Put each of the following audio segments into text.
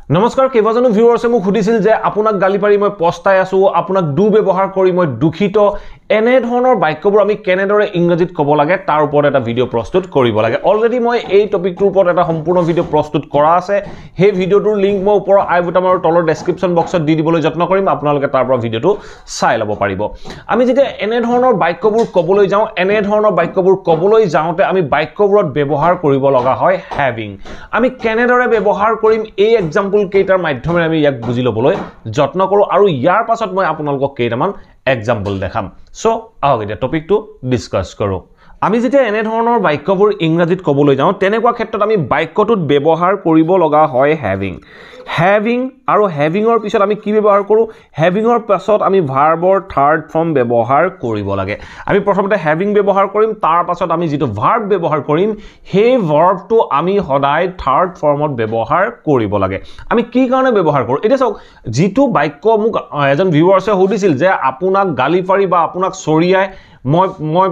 নমস্কাৰ কেইবাজনো ভিউৱাৰ্ছে মোক সুধিছিল যে আপোনাক গালি পাৰি মই পস্তাই আছো আপোনাক ডু ব্যৱহাৰ কৰি মই দুখিত এনে ধৰণৰ বাক্যবোৰ আমি কেনেদৰে ইংৰাজীত ক'ব লাগে তাৰ ওপৰত এটা ভিডিও প্ৰস্তুত কৰিব লাগে অলৰেডি মই এই টপিকটোৰ ওপৰত এটা সম্পূৰ্ণ ভিডিও প্ৰস্তুত কৰা আছে সেই ভিডিওটোৰ লিংক মই ওপৰৰ আই বুটামৰ তলৰ ডেসক্ৰিপচন বক্সত দি দিবলৈ যত্ন কৰিম আপোনালোকে তাৰ পৰা ভিডিওটো চাই ল'ব পাৰিব আমি যেতিয়া এনে ধৰণৰ বাক্যবোৰ ক'বলৈ যাওঁতে আমি বাক্যবোৰত ব্যৱহাৰ কৰিব লগা হয় হ্যাভিং আমি কেনেদৰে ব্যৱহাৰ কৰিম এই এক্সাম্পল কেইটাৰ মাধ্যমেৰে আমি ইয়াক বুজি ল'বলৈ যত্ন কৰো আৰু ইয়াৰ পাছত মই আপোনালোকক কেইটামান এক্সাম্পল দেখাম সো আহক এতিয়া টপিকটো ডিসকাস কৰো আমি যেতিয়া এনে ধৰণৰ বাক্যবোৰ ইংৰাজীত ক'বলৈ যাওঁ তেনেকুৱা ক্ষেত্ৰত আমি বাক্যটোত ব্যৱহাৰ কৰিব লগা হয় হ্যাভিং আৰু হ্যাভিংৰ পিছত আমি কি ব্যৱহাৰ কৰো হ্যাভিংৰ পাছত আমি ভাৰ্বৰ থাৰ্ড ফৰ্ম ব্যৱহাৰ কৰিব লাগে আমি প্ৰথমতে হ্যাভিং ব্যৱহাৰ কৰিম তাৰ পাছত আমি যেটো ভাৰ্ব ব্যৱহাৰ কৰিম সেই ভাৰ্বটো আমি সদায় থাৰ্ড ফৰ্মত ব্যৱহাৰ কৰিব লাগে আমি কি কাৰণে ব্যৱহাৰ কৰো এটা চাওক যেটো বাক্য মোক এজন ভিউৱাৰ্ছে সুধিছিল যে আপোনাক গালি পাৰি বা আপোনাক চৰিয়াই মই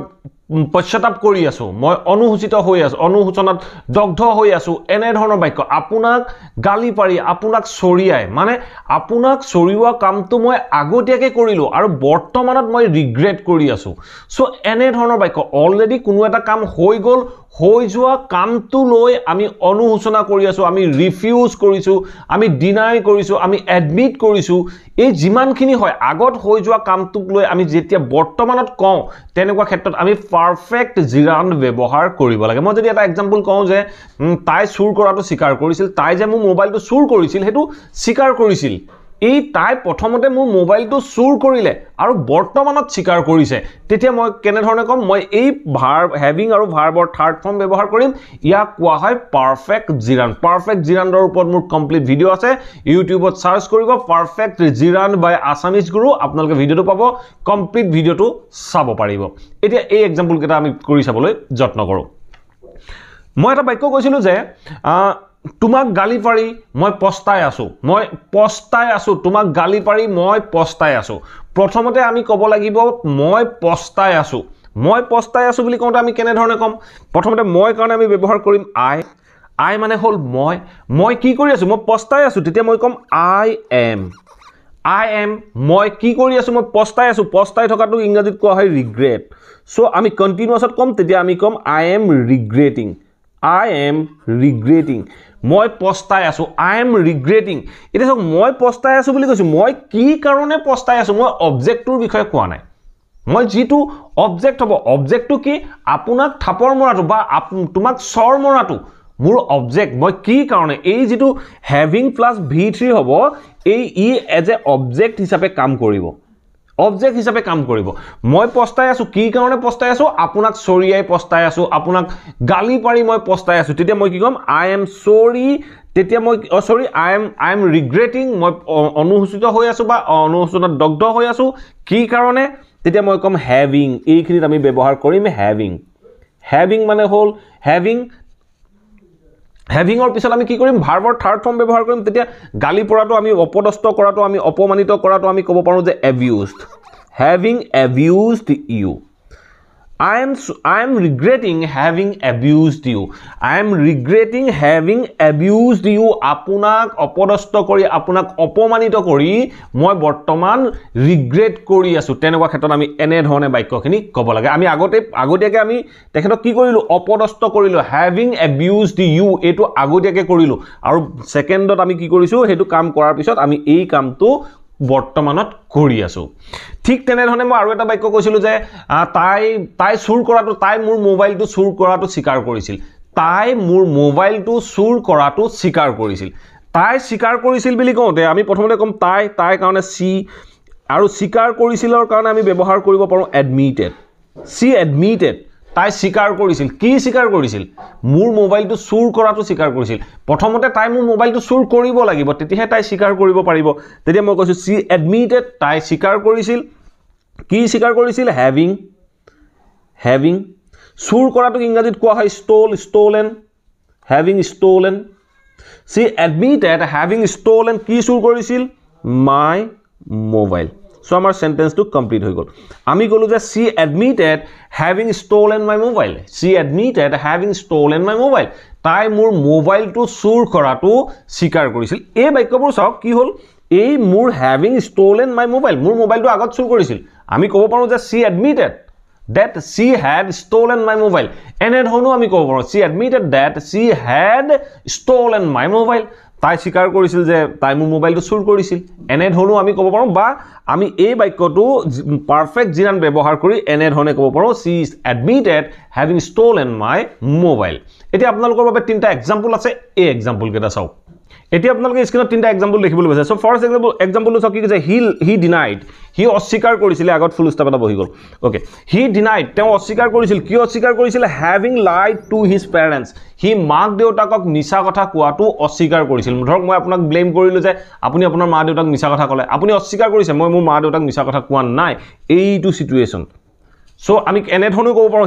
পশ্চাতাপ কৰি আছো মই অনুসূচিত হৈ আছো অনুসূচনাত দগ্ধ হৈ আছো এনে ধৰণৰ বাক্য আপোনাক গালি পাৰি আপোনাক চৰিয়াই মানে আপোনাক চৰিওৱা কামটো মই আগতীয়াকে কৰিলো আৰু বৰ্তমানত মই ৰিগ্ৰেট কৰি আছো সো এনে ধৰণৰ বাক্য অলৰেডি কোনো এটা কাম হৈ গল হৈ যোৱা কামটো লৈ আমি অনুসূচনা কৰি আছো আমি ৰিফিউজ কৰিছো আমি ডিনাই কৰিছো আমি এডমিট কৰিছো এই যিমানখিনি হয় আগত হৈ যোৱা কামটোক লৈ আমি যেতিয়া বৰ্তমানত কওঁ তেনেকুৱা ক্ষেত্ৰত আমি পাৰফেক্ট জিৰান্ড ব্যৱহাৰ কৰিব লাগে মই যদি এটা এক্সাম্পল কওঁ যে তাই চুৰ কৰাটো স্বীকাৰ কৰিছিল তাই যে মোৰ মোবাইলটো চুৰ কৰিছিল হেতু স্বীকাৰ কৰিছিল এই তাই প্ৰথমতে মোৰ মোবাইলটো চুৰ কৰিলে আৰু বৰ্তমানত স্বীকাৰ কৰিছে তেতিয়া মই কেনে ধৰণে কম মই এই ভাৰ্ব হ্যাভিং আৰু ভাৰ্বৰ থাৰ্ড ফৰ্ম ব্যৱহাৰ কৰিম ইয়াক কোৱা হয় পাৰফেক্ট জিৰাণ্ডৰ ওপৰত মোৰ কমপ্লিট ভিডিও আছে ইউটিউবত সাৰ্চ কৰিব পাৰফেক্ট জিৰাণ্ড বাই আসামিজ গুৰু আপোনালোকে ভিডিওটো পাব কমপ্লিট ভিডিওটো চাব পাৰিব এতিয়া এই এক্সাম্পল কেইটা আমি কৰি চাবলৈ যত্ন কৰো মই এটা বাক্য কৈছিলো যে তোমাক গালি পাৰি মই পস্তাই আছো তোমাক গালি পাৰি মই পস্তাই আছো প্ৰথমতে আমি ক'ব লাগিব মই পস্তাই আছো বুলি কওঁতে আমি কেনে ধৰণে কম প্ৰথমতে মই কাৰণে আমি ব্যৱহাৰ কৰিম আই মানে হল মই কি কৰি আছো মই পস্তাই আছো তেতিয়া মই কম আই এম মই কি কৰি আছো মই পস্তাই থকাটো ইংৰাজীত কোৱা হয় ৰিগ্ৰেট সো আমি কন্টিনিউয়াছত কম তেতিয়া আমি কম I am regretting মই পস্তাই আছো I am regretting এটা সক মই পস্তাই আছো বুলি কৈছো মই কি কাৰণে পস্তাই আছো মই অবজেক্টৰ বিষয়ে কোৱা নাই মই যেটো অবজেক্ট হ'ব অবজেক্টটো কি আপোনাক থাপৰ মৰাটো বা তোমাক চৰ মৰাটো মোৰ অবজেক্ট মই কি কাৰণে এই যেটো হ্যাভিং প্লাস v3 হ'ব এই ই এজ এ অবজেক্ট হিচাপে কাম কৰিব মই পস্তাই আছো কি কাৰণে পস্তাই আছো আপোনাক চৰিয়াই পস্তাই আছো আপোনাক গালি পাৰি মই পস্তাই আছো তেতিয়া মই কি কম I am sorry তেতিয়া মই I am regretting মই অনুসূচিত হৈ আছো বা অনুসূচনাত দগ্ধ হৈ আছো কি কাৰণে তেতিয়া মই কম হ্যাভিং এইখিনিত আমি ব্যৱহাৰ কৰিম হ্যাভিং মানে হল হ্যাভিংৰ পিছত আমি কি কৰিম ভাৰ্বৰ থাৰ্ড ফৰ্ম ব্যৱহাৰ কৰিম তেতিয়া গালি পৰাটো আমি অপদস্থ কৰাটো আমি অপমানিত কৰাটো আমি ক'ব পাৰো যে having abused you I am regretting having abused you আপোনাক অপদস্থ কৰি আপোনাক অপমানিত কৰি মই বৰ্তমান ৰিগ্ৰেট কৰি আছো তেনেকুৱা ক্ষেত্ৰত আমি এনে ধৰণে বাক্যখিনি ক'ব লাগে আমি আগতীয়াকে আমি তেখেতক কি কৰিলো অপদস্থ কৰিলো having abused you এটো আগতীয়াকে কৰিলো আৰু সেকেন্ডত আমি কি কৰিছো হেতু কাম কৰাৰ পিছত আমি এই কামটো বৰ্তমানত কৰি আছো ঠিক তেনে ধৰণে মই আৰু এটা বাক্য কৈছিলো যে তাই চুৰ কৰাটো তাই মোৰ মোবাইলটো চুৰ কৰাটো স্বীকাৰ কৰিছিল তাই স্বীকাৰ কৰিছিল বুলি কওঁতে আমি প্ৰথমতে কম তাই কাৰণে সি আৰু স্বীকাৰ কৰিছিলৰ কাৰণে আমি ব্যৱহাৰ কৰিব পাৰো admitted তাই স্বীকাৰ কৰিছিল কি স্বীকাৰ কৰিছিল মোৰ মোবাইলটো চুৰ কৰাটো স্বীকাৰ কৰিছিল প্ৰথমতে তাই মোৰ মোবাইলটো চুৰ কৰিব লাগিব তেতিয়াহে তাই স্বীকাৰ কৰিব পাৰিব তেতিয়া মই কৈছো she admitted তাই স্বীকাৰ কৰিছিল কি স্বীকাৰ কৰিছিল having চুৰ কৰাটো ইংৰাজীত কোৱা হয় stolen she admitted having stolen কি চুৰ কৰিছিল my mobile So our sentence to complete hoy gol. Ami golu je she admitted having stolen my mobile. তাই মোৰ মোবাইলটো চুৰ কৰাটো স্বীকাৰ কৰিছিল এই বাক্যবোৰ চাওক কি হ'ল এই মোৰ having stolen my mobile মোৰ মোবাইলটো আগত চুৰ কৰিছিল আমি ক'ব পাৰো যে she admitted that she had stolen my mobile এনে ধৰণো আমি ক'ব পাৰো she admitted that she had stolen my mobile তাই স্বীকাৰ কৰিছিল যে তাই মোৰ মোবাইলটো চুৰ কৰিছিল এনে ধৰণো আমি ক'ব পাৰো বা আমি এই বাক্যটো পাৰফেক্ট জিনান ব্যৱহাৰ কৰি এনে ধৰণে ক'ব পাৰো she admitted having stolen my mobile এতিয়া আপোনালোকৰ বাবে তিনটা এক্সাম্পল আছে এই এক্সাম্পল কেইটা চাওক এতিয়া আপোনালোকে স্ক্ৰিনত তিনটা এক্সাম্পল দেখিবলৈ পাইছে সো ফাৰ্স্ট এক্সাম্পলটো চাওক কি কৈছে he denied হি অস্বীকাৰ কৰিছিল আগত ফুল ষ্টপ এটা বহি গল ওকে হি denied তেওঁ অস্বীকাৰ কৰিছিল কি অস্বীকাৰ কৰিছিল having lied to his parents হি মাক দেউতাকক মিছা কথা কোৱাটো অস্বীকাৰ কৰিছিল ধৰক মই আপোনাক ব্লেম কৰিলো যে আপুনি আপোনাৰ মা দেউতাক মিছা কথা ক'লে আপুনি অস্বীকাৰ কৰিছে মই মোৰ মা দেউতাক মিছা কথা কোৱা নাই এইটো সিচুৱেচন সো আমি এনে ধৰণে ক'ব পাৰো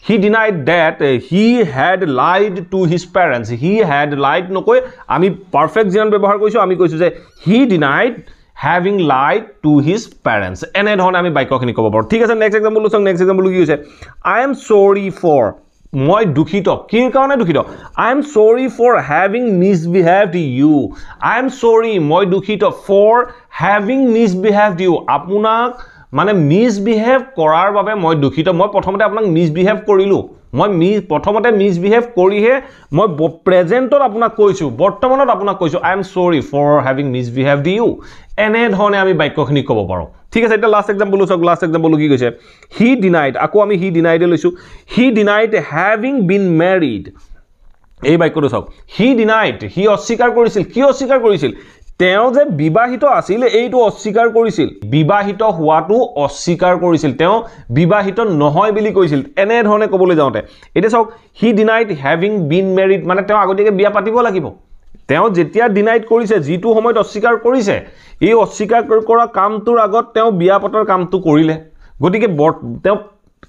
he denied that he had lied to his parents he had lied নকৈ আমি পারফেক্ট জিনান ব্যৱহাৰ কৰিছো আমি কৈছো যে he denied having lied to his parents এনে ধৰণে আমি বাক্যখিনি ক'ব পাৰো ঠিক আছে নেক্সট এক্সাম্পল লওক নেক্সট এক্সাম্পল কি হৈছে I am sorry for মই দুখিত কিৰ কাৰণে দুখিত I am sorry for having misbehaved you I am sorry মই দুখিত for having misbehaved you আপোনাক মানে মিসবিহেভ কৰাৰ বাবে মই দুখিত মই প্ৰথমতে আপোনাক মিসবিহেভ কৰিলো মই প্ৰথমতে মিসবিহেভ কৰিহে মই প্ৰেজেন্টত আপোনাক কৈছো বৰ্তমানত আপোনাক কৈছো I am sorry for having misbehaved you এনে ধৰণে আমি বাক্যখিনি ক'ব পাৰো ঠিক আছে এটা লাষ্ট এক্সাম্পল চাওক লাষ্ট এক্সাম্পল কি কৈছে he denied আকৌ আমি he denied লৈছো he denied having been married এই বাক্যটো চাওক he denied he অস্বীকাৰ কৰিছিল কি অস্বীকাৰ কৰিছিল তেওঁ যে বিবাহিত আছিল এইটো অস্বীকাৰ কৰিছিল বিবাহিত হোৱাটো অস্বীকাৰ কৰিছিল তেওঁ বিবাহিত নহয় বুলি কৈছিল এনে ধৰণে ক'বলৈ যাওঁতে এটা চাওক he denied having been married মানে তেওঁ আগতীয়াকৈ বিয়া পাতিব লাগিব তেওঁ যেতিয়া ডিনাইড কৰিছে যেটো সময়ত অস্বীকাৰ কৰিছে এই অস্বীকাৰ কৰা কামটোৰ আগত তেওঁ বিয়া পতাৰ কামটো কৰিলে গতিকে তেওঁ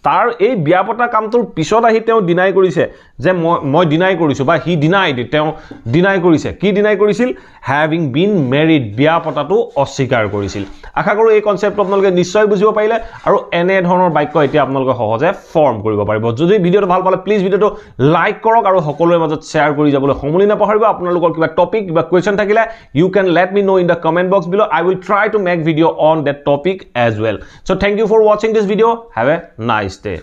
তাৰ এই বিয়া পতা কামটোৰ পিছত আহি তেওঁ ডিনাই কৰিছে যে মই ডিনাই কৰিছো বা হি ডিনাইড তেওঁ ডিনাই কৰিছে কি ডিনাই কৰিছিল having been married বিয়া পতাটো অস্বীকাৰ কৰিছিল আশা কৰো এই কনসেপ্ট আপোনালোকে নিশ্চয় বুজিব পাৰিলে আৰু এনে ধৰণৰ বাক্য এতিয়া আপোনালোকে সহজে ফৰ্ম কৰিব পাৰিব যদি ভিডিওটো ভাল পালে প্লিজ ভিডিওটো লাইক কৰক আৰু সকলোৰে মাজত শেয়াৰ কৰি যাবলৈ সমলি নাপাহৰিব আপোনালোকৰ কিবা টপিক বা কোৱেশ্চন থাকিলে you can let me know in the comment box below I will try to make video on that topic as well so thank you for watching this video have a nice day